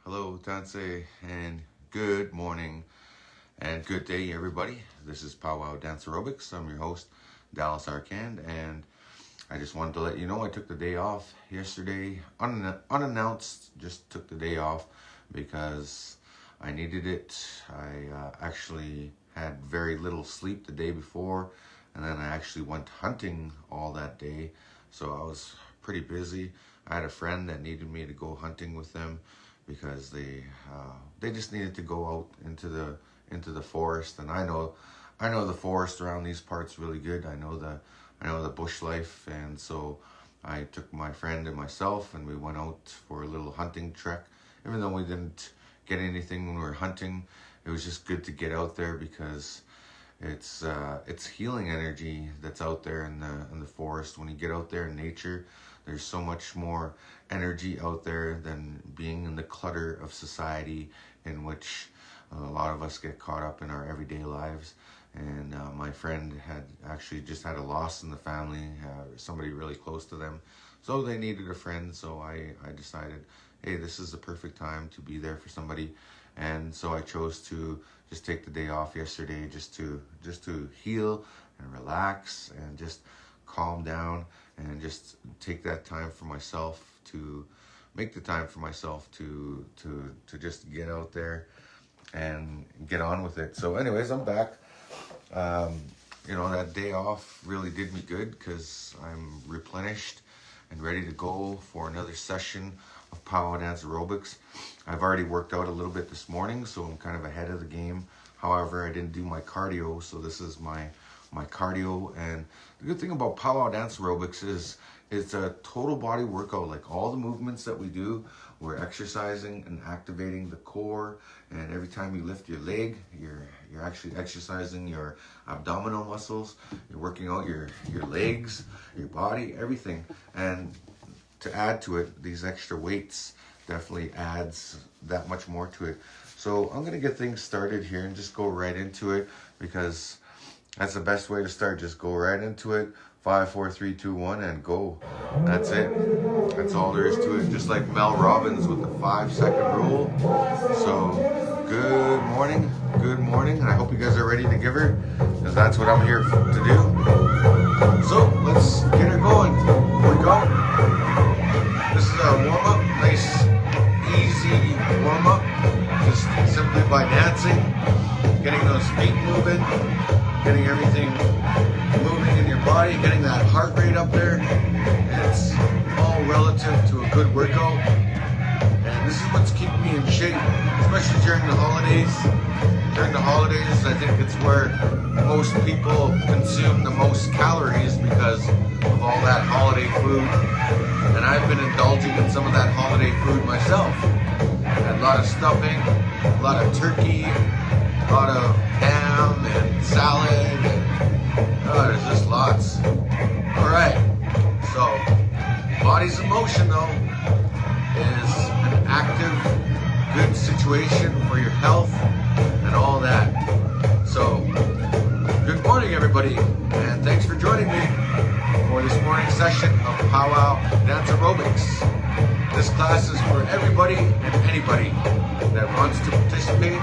Hello, Tansei, and good morning and good day, everybody. This is Pow-wow Dance Aerobics. I'm your host, Dallas Arcand, and I just wanted to let you know I took the day off yesterday, unannounced, just took the day off because I needed it. I actually had very little sleep the day before, and then I actually went hunting all that day, so I was pretty busy. I had a friend that needed me to go hunting with them because they just needed to go out into the forest, and I know the forest around these parts really good. I know the bush life, and so I took my friend and myself, and we went out for a little hunting trek. Even though we didn't get anything when we were hunting, it was just good to get out there because it's healing energy that's out there in the forest. When you get out there in nature, there's so much more energy out there than being in the clutter of society in which a lot of us get caught up in our everyday lives. And my friend had actually just had a loss in the family, somebody really close to them. So they needed a friend, so I decided, hey, this is the perfect time to be there for somebody. And so I chose to just take the day off yesterday just to heal and relax and just calm down and just take that time for myself, to make the time for myself to just get out there and get on with it. So anyways, I'm back. That day off really did me good because I'm replenished and ready to go for another session of Pow-wow Dance Aerobics. I've already worked out a little bit this morning, so I'm kind of ahead of the game. However, I didn't do my cardio, so this is my cardio. And the good thing about Pow-wow Dance Aerobics is it's a total body workout. Like all the movements that we do, we're exercising and activating the core, and every time you lift your leg, you're actually exercising your abdominal muscles. You're working out your legs, your body, everything. And to add to it, these extra weights definitely adds that much more to it. So I'm gonna get things started here and just go right into it, because that's the best way to start. Just go right into it. 5, 4, 3, 2, 1, and go. That's it. That's all there is to it. Just like Mel Robbins with the 5-second rule. So good morning, and I hope you guys are ready to give her, because that's what I'm here to do. So let's get her going. Here we go. This is our warm-up. Nice, easy warm-up. Just simply by dancing, getting those feet moving, getting everything moving in your body, getting that heart rate up there. It's all relative to a good workout. And this is what's keeping me in shape, especially during the holidays. During the holidays, I think it's where most people consume the most calories because of all that holiday food. And I've been indulging in some of that holiday food myself. A lot of stuffing, a lot of turkey, a lot of ham and salad. There's just lots. All right. So, body's in motion though is an active, good situation for your health and all that. So, good morning, everybody, and thanks for joining me for this morning session of Pow-wow Dance Aerobics. This class is for everybody and anybody that wants to participate,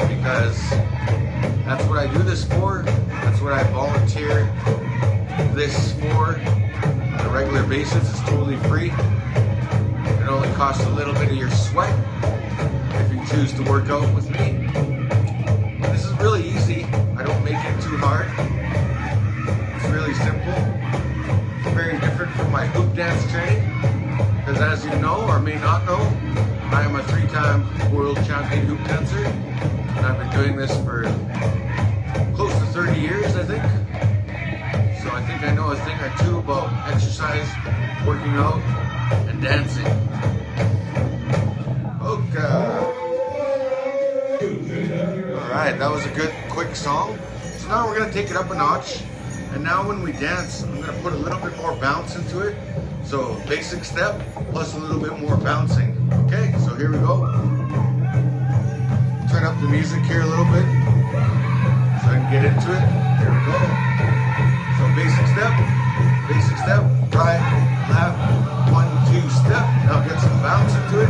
because that's what I do this for. That's what I volunteer this for on a regular basis. It's totally free. It only costs a little bit of your sweat if you choose to work out with me. This is really easy. I don't make it too hard. It's really simple. It's very different from my hoop dance training, because as you know or may not know, I am a 3-time world champion hoop dancer, and I've been doing this for close to 30 years, I think. So I think I know a thing or two about exercise, working out, and dancing. Okay. Alright, that was a good, quick song. So now we're going to take it up a notch. And now when we dance, I'm going to put a little bit more bounce into it. So basic step, plus a little bit more bouncing. Okay, so here we go. Turn up the music here a little bit so I can get into it. Here we go. So basic step, right, left, 1, 2, step. Now get some bounce into it.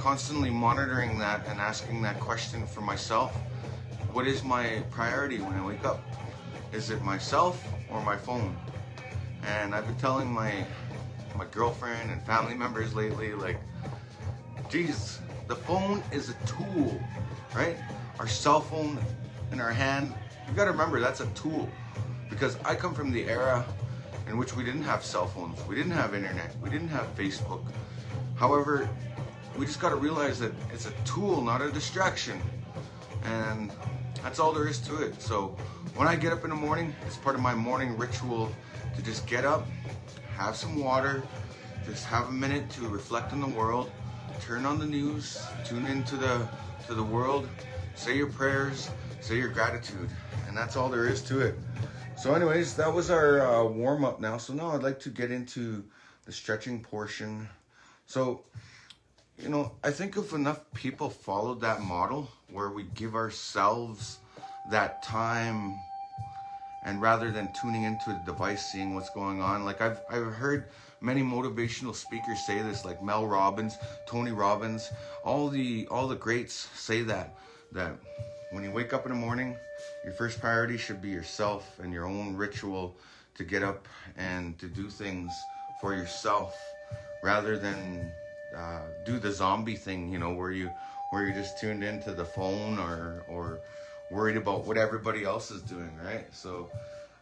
constantly monitoring that and asking that question for myself. What is my priority when I wake up? Is it myself or my phone? And I've been telling my girlfriend and family members lately, like, geez, the phone is a tool, right? Our cell phone in our hand, you gotta remember that's a tool. Because I come from the era in which we didn't have cell phones, we didn't have internet, we didn't have Facebook. However, we just gotta realize that it's a tool, not a distraction. And that's all there is to it. So when I get up in the morning, it's part of my morning ritual to just get up, have some water, just have a minute to reflect on the world, turn on the news, tune into the world, say your prayers, say your gratitude, and that's all there is to it. So anyways, that was our warm-up now. So now I'd like to get into the stretching portion. So, you know, I think if enough people followed that model where we give ourselves that time, and rather than tuning into the device, seeing what's going on, like I've heard many motivational speakers say this, like Mel Robbins, Tony Robbins, all the greats say that when you wake up in the morning, your first priority should be yourself and your own ritual to get up and to do things for yourself, rather than do the zombie thing, you know, where you're just tuned into the phone or worried about what everybody else is doing, right? So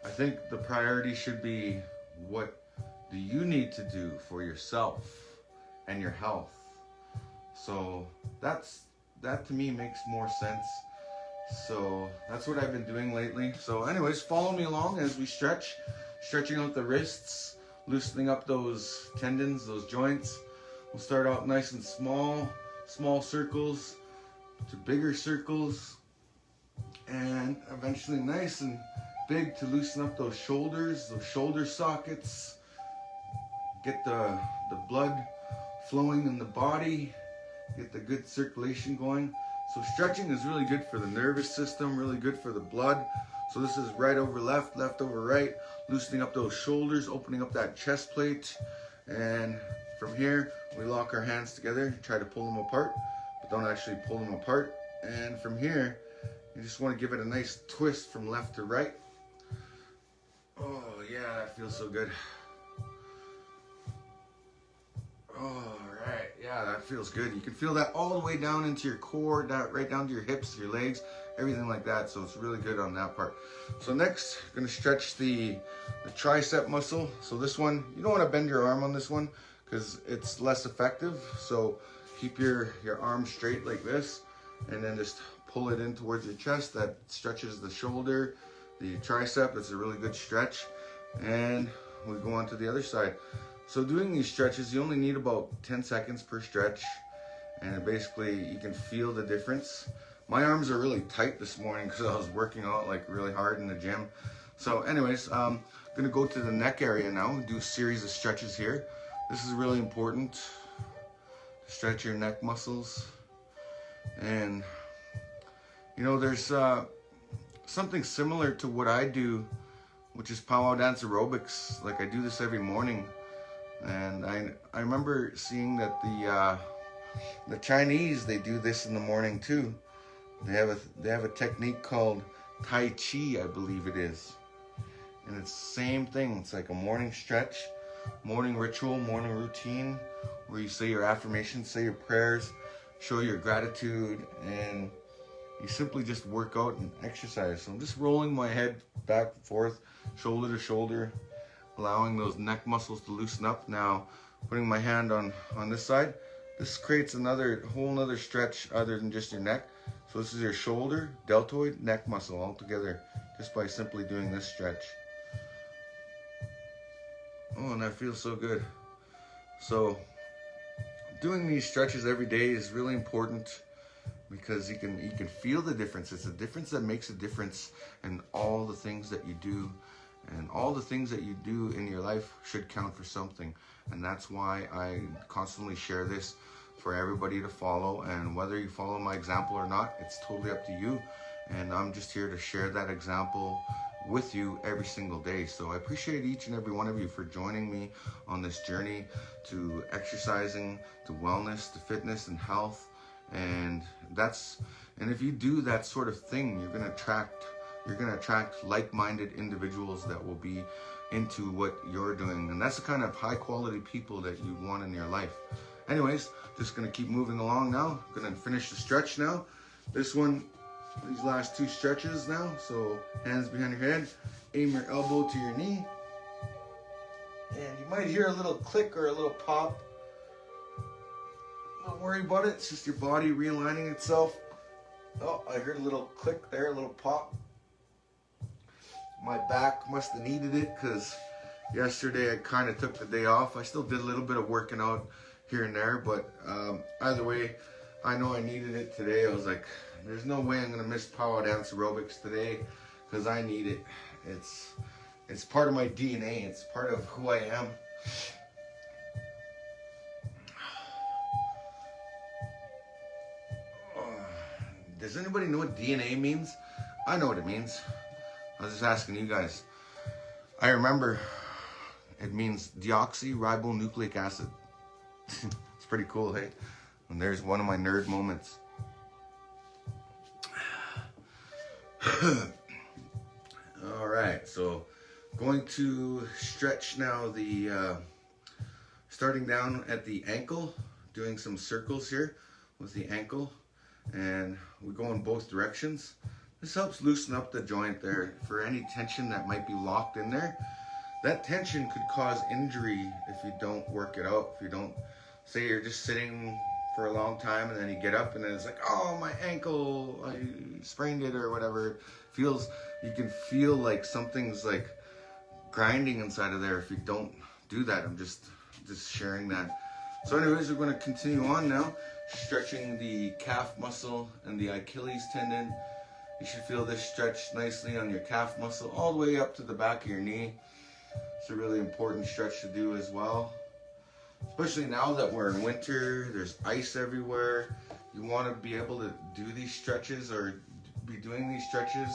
I think the priority should be, what do you need to do for yourself and your health? So that to me makes more sense. So that's what I've been doing lately. So anyways, follow me along as we stretching out the wrists, loosening up those tendons, those joints. We'll start out nice and small circles to bigger circles, and eventually nice and big to loosen up those shoulder sockets, get the blood flowing in the body, get the good circulation going. So stretching is really good for the nervous system, really good for the blood. So this is right over left, left over right, loosening up those shoulders, opening up that chest plate. And from here, we lock our hands together, try to pull them apart, but don't actually pull them apart. And from here, you just want to give it a nice twist from left to right. Oh yeah, that feels so good. Oh, right, yeah, that feels good. You can feel that all the way down into your core, right down to your hips, your legs, everything like that. So it's really good on that part. So next, I'm gonna stretch the tricep muscle. So this one, you don't want to bend your arm on this one because it's less effective. So keep your arm straight like this, and then just pull it in towards your chest. That stretches the shoulder, the tricep. It's a really good stretch. And we go on to the other side. So doing these stretches, you only need about 10 seconds per stretch, and basically you can feel the difference. My arms are really tight this morning because I was working out like really hard in the gym. So anyways, I'm gonna go to the neck area now and do a series of stretches here. This is really important to stretch your neck muscles. And you know, there's something similar to what I do, which is Pow-wow Dance Aerobics. Like I do this every morning. And I remember seeing that the Chinese, they do this in the morning too. They have a technique called Tai Chi, I believe it is. And it's the same thing. It's like a morning stretch, morning ritual, morning routine, where you say your affirmations, say your prayers, show your gratitude, and you simply just work out and exercise. So I'm just rolling my head back and forth, shoulder to shoulder, allowing those neck muscles to loosen up. Now, putting my hand on this side, this creates whole another stretch other than just your neck. So this is your shoulder, deltoid, neck muscle all together, just by simply doing this stretch. Oh, and that feels so good. So doing these stretches every day is really important, because you can feel the difference. It's a difference that makes a difference in all the things that you do. And all the things that you do in your life should count for something. And that's why I constantly share this for everybody to follow. And whether you follow my example or not, it's totally up to you. And I'm just here to share that example with you every single day. So I appreciate each and every one of you for joining me on this journey to exercising, to wellness, to fitness and health. And if you do that sort of thing, you're going to attract like-minded individuals that will be into what you're doing. And that's the kind of high quality people that you want in your life. Anyways, just going to keep moving along now. I'm going to finish the stretch now. These last 2 stretches now. So hands behind your head, aim your elbow to your knee. And you might hear a little click or a little pop. Don't worry about it. It's just your body realigning itself. Oh, I heard a little click there, a little pop. My back must have needed it because yesterday I kind of took the day off. I still did a little bit of working out here and there, but either way, I know I needed it today. I was like, there's no way I'm going to miss Pow-wow Dance Aerobics today because I need it. It's part of my DNA. It's part of who I am. Does anybody know what DNA means? I know what it means. I was just asking you guys. I remember it means deoxyribonucleic acid. It's pretty cool, hey? And there's one of my nerd moments. All right, so going to stretch now starting down at the ankle, doing some circles here with the ankle, and we go in both directions. This helps loosen up the joint there for any tension that might be locked in there. That tension could cause injury if you don't work it out. If you don't, say you're just sitting for a long time and then you get up and then it's like, oh, my ankle, I sprained it or whatever. You can feel like something's like grinding inside of there if you don't do that. I'm just sharing that. So anyways, we're going to continue on now, stretching the calf muscle and the Achilles tendon. You should feel this stretch nicely on your calf muscle all the way up to the back of your knee. It's a really important stretch to do as well. Especially now that we're in winter, there's ice everywhere. You want to be able to do these stretches or be doing these stretches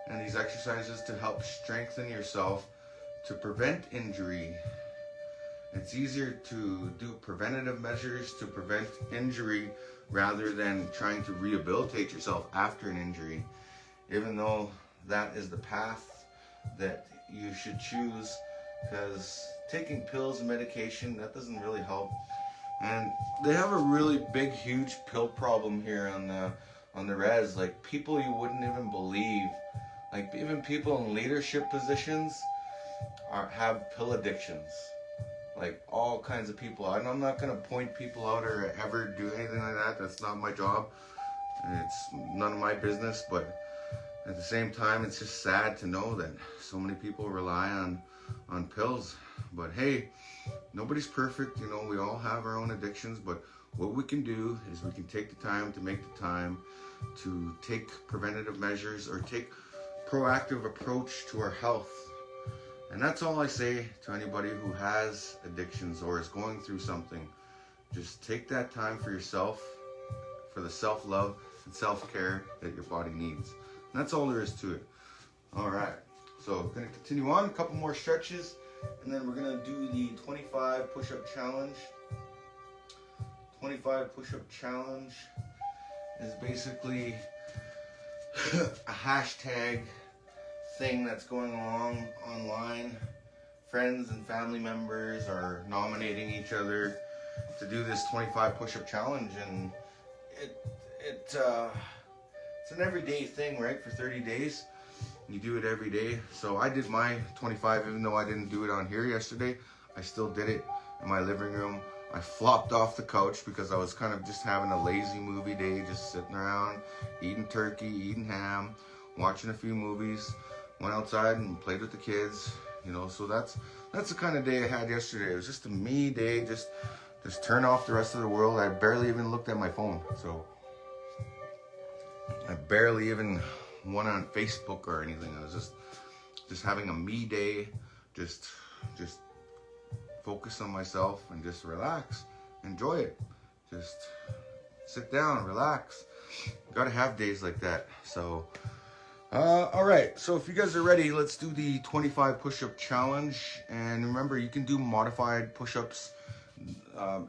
and these exercises to help strengthen yourself to prevent injury. It's easier to do preventative measures to prevent injury rather than trying to rehabilitate yourself after an injury, even though that is the path that you should choose, because taking pills and medication, that doesn't really help. And they have a really big, huge pill problem here on the res. Like, people you wouldn't even believe, like even people in leadership positions have pill addictions. Like all kinds of people. And I'm not going to point people out or ever do anything like that. That's not my job. It's none of my business. But at the same time, it's just sad to know that so many people rely on pills. But hey, nobody's perfect. You know, we all have our own addictions. But what we can do is we can take the time to make the time to take preventative measures or take proactive approach to our health. And that's all I say to anybody who has addictions or is going through something. Just take that time for yourself, for the self-love and self-care that your body needs. And that's all there is to it. All right, so we're going to continue on, a couple more stretches, and then we're going to do the 25 push-up challenge. 25 push-up challenge is basically a hashtag thing that's going along online. Friends and family members are nominating each other to do this 25 push-up challenge, and it's an everyday thing, right? For 30 days, you do it every day. So I did my 25, even though I didn't do it on here yesterday. I still did it in my living room. I flopped off the couch because I was kind of just having a lazy movie day, just sitting around, eating turkey, eating ham, watching a few movies. Went outside and played with the kids, you know. So that's the kind of day I had yesterday. It was just a me day, just turn off the rest of the world. I barely even looked at my phone. So I barely even went on Facebook or anything. I was just having a me day, just focus on myself and just relax, enjoy it. Just sit down, relax. Gotta have days like that. So All right, so if you guys are ready, let's do the 25 push-up challenge. And remember, you can do modified push-ups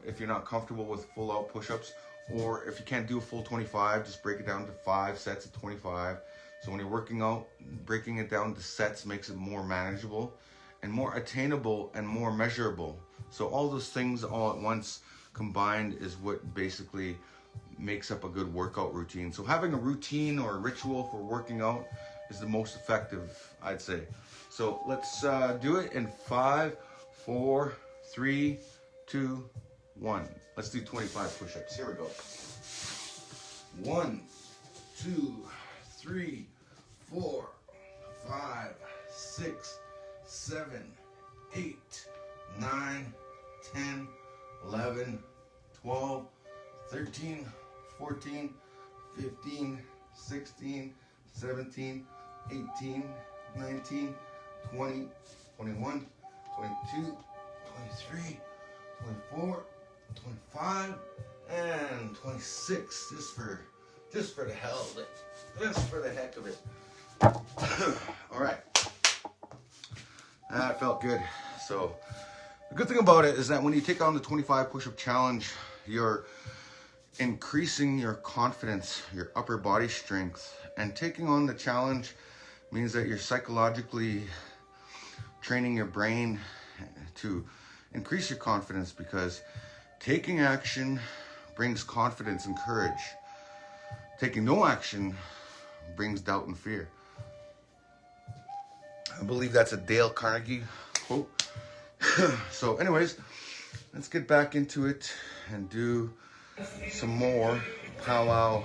if you're not comfortable with full-out push-ups, or if you can't do a full 25, just break it down to 5 sets of 25. So when you're working out, breaking it down to sets makes it more manageable and more attainable and more measurable. So all those things all at once combined is what basically makes up a good workout routine. So having a routine or a ritual for working out is the most effective, I'd say. So let's do it in 5, 4, 3, 2, 1. Let's do 25 push-ups. Here we go. 1, 2, 3, 4, 5, 6, 7, 8, 9, 10, 11, 12, 13, 14, 15, 16, 17, 18, 19, 20, 21, 22, 23, 24, 25, and 26. Just for the hell of it. Just for the heck of it. All right. That felt good. So the good thing about it is that when you take on the 25 push-up challenge, you're increasing your confidence, your upper body strength, and taking on the challenge means that you're psychologically training your brain to increase your confidence, because taking action brings confidence and courage. Taking no action brings doubt and fear. I believe that's a Dale Carnegie quote. So anyways, let's get back into it and do some more powwow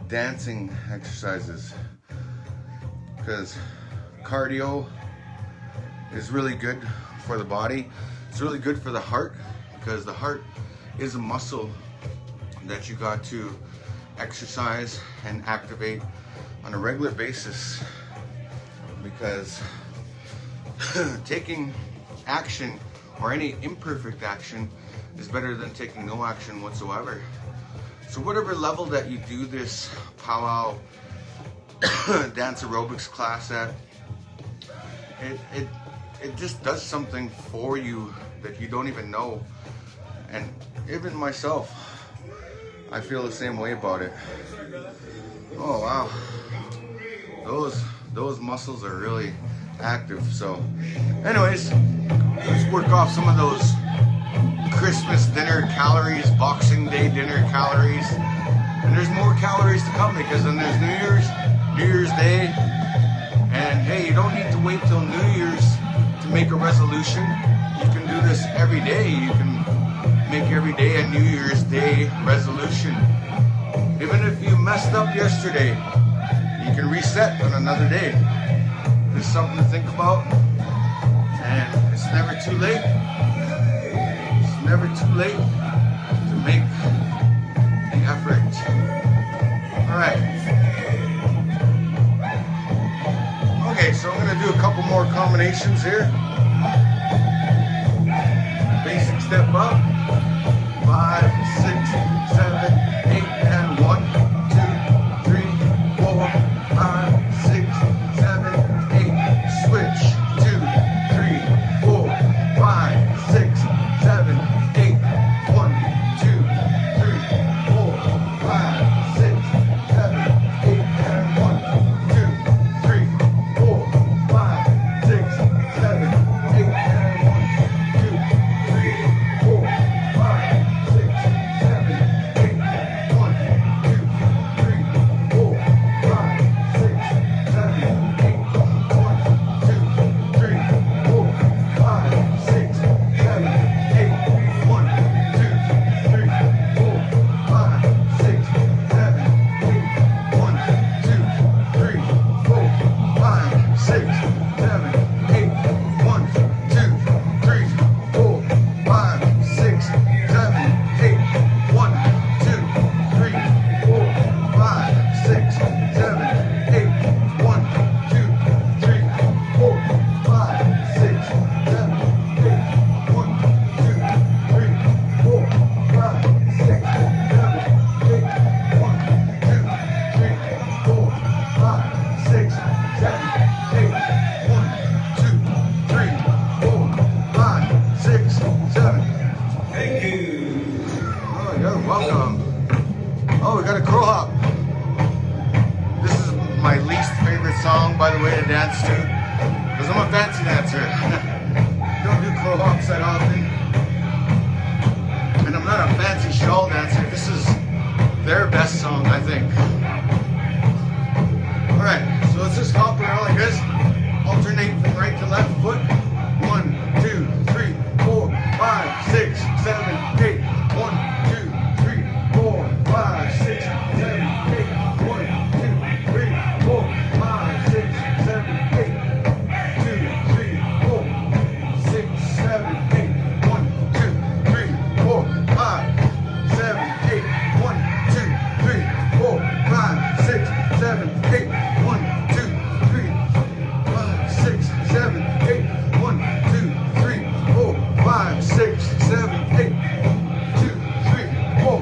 dancing exercises, because cardio is really good for the body. It's really good for the heart, because the heart is a muscle that you got to exercise and activate on a regular basis, because taking action or any imperfect action is better than taking no action whatsoever. So whatever level that you do this powwow dance aerobics class at, it just does something for you that you don't even know. And even myself, I feel the same way about it. Oh wow, those muscles are really active. So anyways, let's work off some of those Christmas dinner calories, Boxing Day dinner calories. And there's more calories to come, because then there's New Year's Day. And hey, you don't need to wait till New Year's to make a resolution. You can do this every day. You can make every day a New Year's Day resolution. Even if you messed up yesterday, you can reset on another day. There's something to think about, and it's never too late. It's never too late to make the effort. All right. Okay, so I'm gonna do a couple more combinations here. Basic step up. 5, 6, 7, 8, and 1, 2, 3, 4, 5, 6, 7, 8. Switch. 2, 3, 4, 5, 6, 7, 8. 1, 2, 3, 4, 5, 6, 7, 8, and 1, 2, 3, 4, 5, 6, 7, 8, and 1, 2, 3, 4, 5, 6, 7, Oh, we got a crow hop. This is my least favorite song, by the way, to dance to, because I'm a fancy dancer. Don't do crow hops that often. And I'm not a fancy shawl dancer. This is their best song, I think. Alright, so let's just hop around like this. Alternate from right to left foot. 1, 2, 3, 4, 5, 6, 7, 8. 1, 2, 3, 4, 5, 6, 7, 8. 1, 2, 3, 4, 5, 6, 7, 8. 2, 3, 4, 6, 7, 8. 1, 2, 3, 4, 5, 7, 8. 1, 2, 3, 4, 5, 6, 7, 8. 1, 2, 3, 5, 6, 7, 8. 1, 2, 3, 4, 5, 6, 7, 8. 2, 3, 4,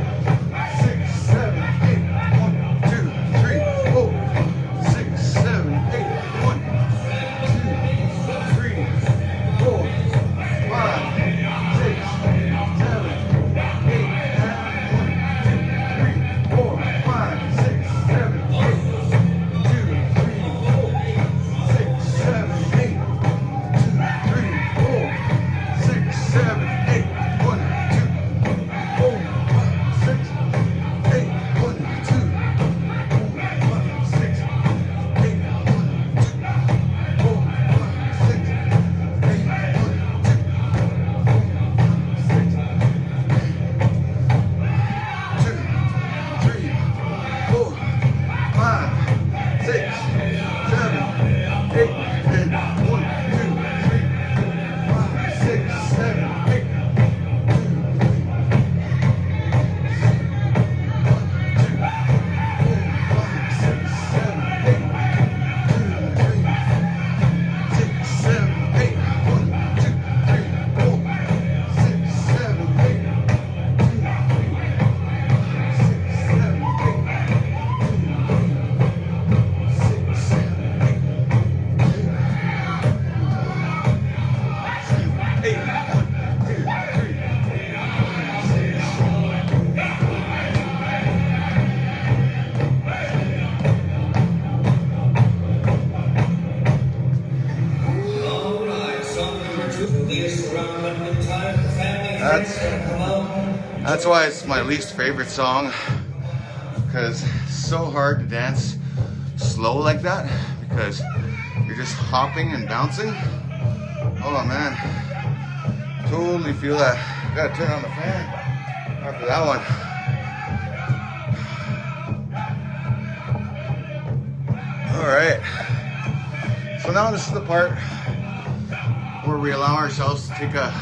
6, 7, 8. 1, 2, 3, 4, 6, 7, 8. 1, 2, 3, 4, 5, 6, 7, 8. 1, 2, 3, 4, 5, 6, 7, 8. 2, 3, 4, 6, 7, 8. 2, 3, 4, 6, 7, 8. 1, 2, 4, 5, 6, 8. 1, 2, 4, 5, 6, 8. 1, 2, 4, 5, 6, 8. 1, 2, 4, 5, 6, 7, 8. 1, 2, 3, 5, 6, 7, 8. That's why it's my least favorite song, because it's so hard to dance slow like that, because you're just hopping and bouncing. Oh man, totally feel that. Gotta turn on the fan after that one. All right, so now this is the part where we allow ourselves to take a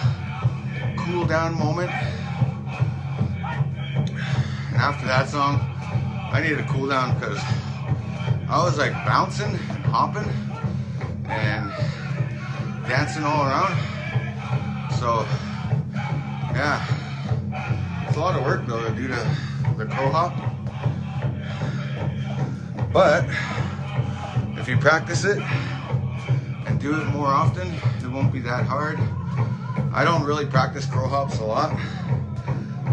cool down moment. And after that song, I needed a cool down because I was like bouncing and hopping and dancing all around. So yeah, it's a lot of work though to do the crow hop. But if you practice it and do it more often, it won't be that hard. I don't really practice crow hops a lot,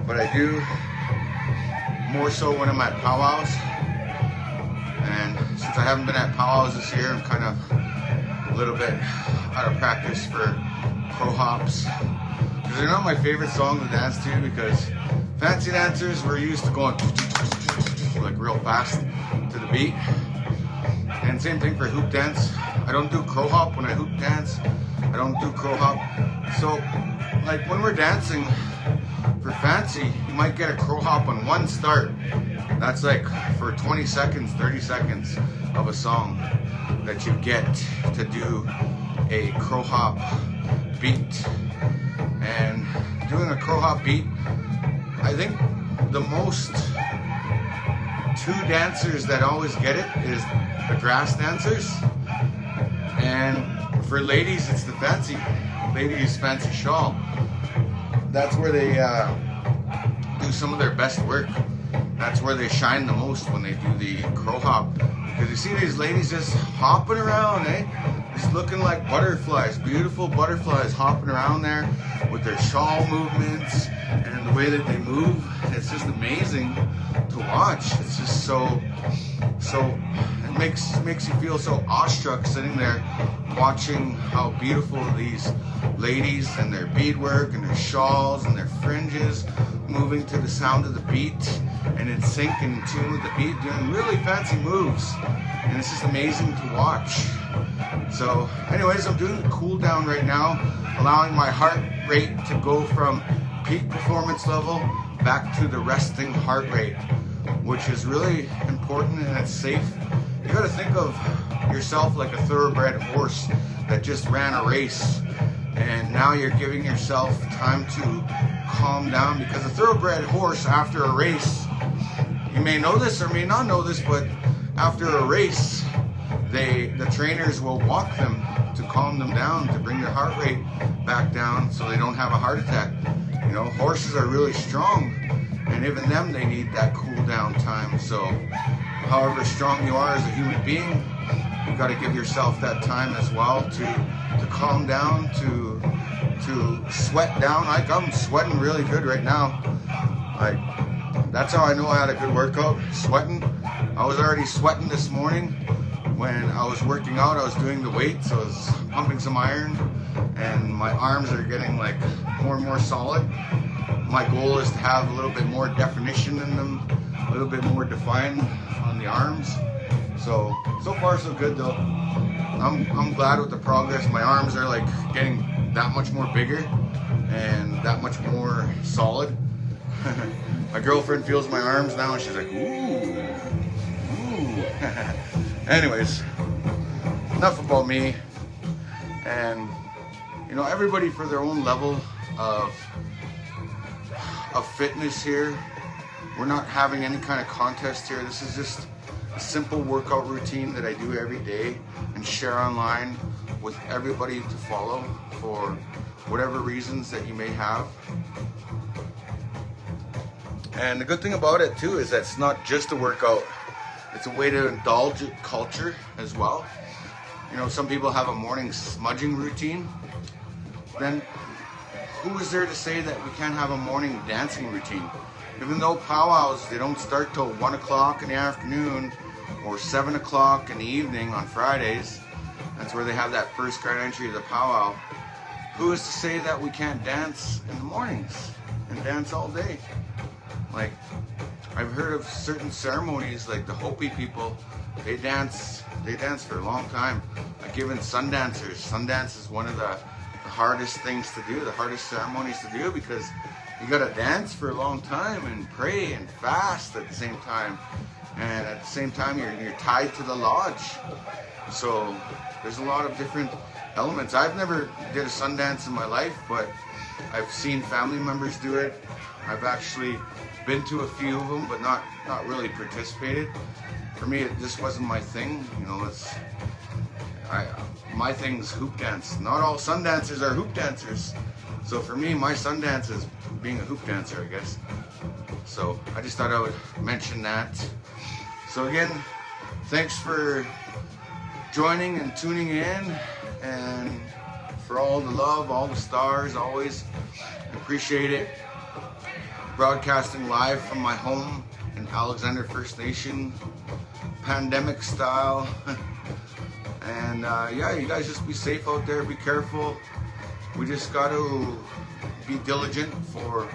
but I do more so when I'm at powwows. And since I haven't been at powwows this year, I'm kind of a little bit out of practice for crow hops. Because they're not my favorite song to dance to, because fancy dancers were used to going like real fast to the beat. And same thing for hoop dance. I don't do crow hop when I hoop dance. I don't do crow hop. So like when we're dancing for fancy, you might get a crow hop on one start. That's like for 20 seconds, 30 seconds of a song that you get to do a crow hop beat. And doing a crow hop beat, I think the most two dancers that always get it is the grass dancers. And for ladies, it's the fancy shawl. That's where they do some of their best work. That's where they shine the most, when they do the crow hop. Because you see these ladies just hopping around, just looking like butterflies, beautiful butterflies hopping around there with their shawl movements and the way that they move. It's just amazing to watch. It's just so it makes you feel so awestruck sitting there watching how beautiful these ladies and their beadwork and their shawls and their fringes moving to the sound of the beat and in sync and in tune with the beat, doing really fancy moves, and it's just amazing to watch. So anyways, I'm doing the cool down right now, allowing my heart rate to go from peak performance level back to the resting heart rate, which is really important and it's safe. You got to think of yourself like a thoroughbred horse that just ran a race, and now you're giving yourself time to calm down, because a thoroughbred horse after a race, you may know this or may not know this, but after a race, the trainers will walk them to calm them down, to bring their heart rate back down so they don't have a heart attack. You know, horses are really strong, and even them, they need that cool down time. So however strong you are as a human being, you got to give yourself that time as well to calm down, to sweat down. Like, I'm sweating really good right now. Like, that's how I know I had a good workout, sweating. I was already sweating this morning when I was working out. I was doing the weights, so I was pumping some iron, and my arms are getting like more and more solid. My goal is to have a little bit more definition in them, a little bit more defined on the arms. So far so good though. I'm glad with the progress. My arms are like getting that much more bigger and that much more solid. My girlfriend feels my arms now and she's like, ooh. Anyways, enough about me. And you know, everybody for their own level of fitness here. We're not having any kind of contest here. This is just a simple workout routine that I do every day and share online with everybody to follow for whatever reasons that you may have. And the good thing about it too is that it's not just a workout. It's a way to indulge in culture as well. You know, some people have a morning smudging routine. Then who is there to say that we can't have a morning dancing routine? Even though powwows, they don't start till 1 o'clock in the afternoon or 7 o'clock in the evening on Fridays. That's where they have that first card entry of the powwow. Who is to say that we can't dance in the mornings and dance all day? Like, I've heard of certain ceremonies, like the Hopi people, they dance for a long time. Like even sun dancers. Sun dance is one of the hardest things to do, the hardest ceremonies to do, because you gotta dance for a long time and pray and fast at the same time. And at the same time, you're tied to the lodge. So there's a lot of different elements. I've never did a sun dance in my life, but I've seen family members do it. I've actually been to a few of them, but not really participated. For me, it just wasn't my thing. You know, my thing's hoop dance. Not all sun dancers are hoop dancers. So for me, my sun dance is being a hoop dancer, I guess. So I just thought I would mention that. So again, thanks for joining and tuning in, and for all the love, all the stars, always appreciate it. Broadcasting live from my home in Alexander First Nation, pandemic style. And yeah, you guys just be safe out there, be careful. We just got to be diligent for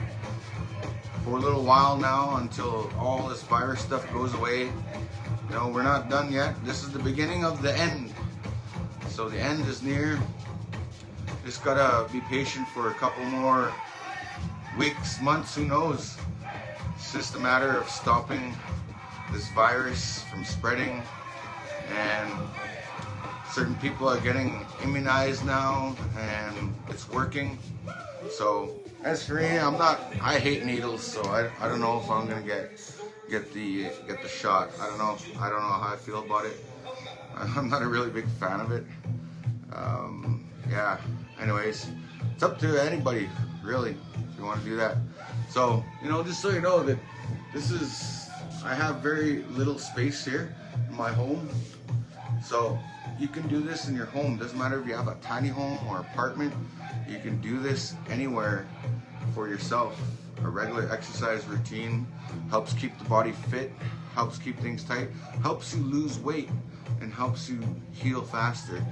a little while now until all this virus stuff goes away. You know, we're not done yet. This is the beginning of the end. So the end is near. Just gotta be patient for a couple more weeks, months, who knows. It's just a matter of stopping this virus from spreading, and certain people are getting immunized now and it's working. So as for me, I hate needles, so I don't know if I'm gonna get the shot. I don't know how I feel about it. I'm not a really big fan of it. Yeah, anyways, it's up to anybody really if you want to do that. So, you know, just so you know that I have very little space here in my home. So you can do this in your home. Doesn't matter if you have a tiny home or apartment. You can do this anywhere for yourself. a regular exercise routine helps keep the body fit, helps keep things tight, helps you lose weight, and helps you heal faster.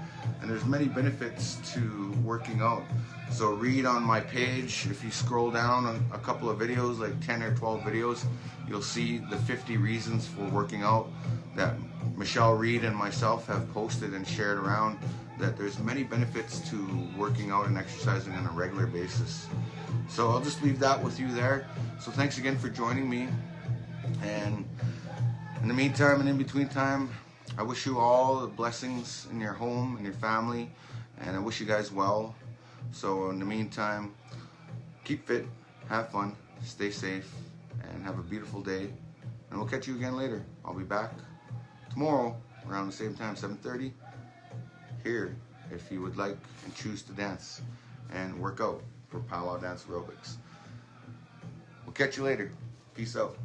And there's many benefits to working out. So read on my page, if you scroll down a couple of videos, like 10 or 12 videos, you'll see the 50 reasons for working out that Michelle Reed and myself have posted and shared around, that there's many benefits to working out and exercising on a regular basis. So I'll just leave that with you there. So thanks again for joining me. And in the meantime and in between time, I wish you all the blessings in your home and your family, and I wish you guys well. So in the meantime, keep fit, have fun, stay safe, and have a beautiful day. And we'll catch you again later. I'll be back tomorrow around the same time, 7:30, here, if you would like and choose to dance and work out for Pow-wow Dance Aerobics. We'll catch you later. Peace out.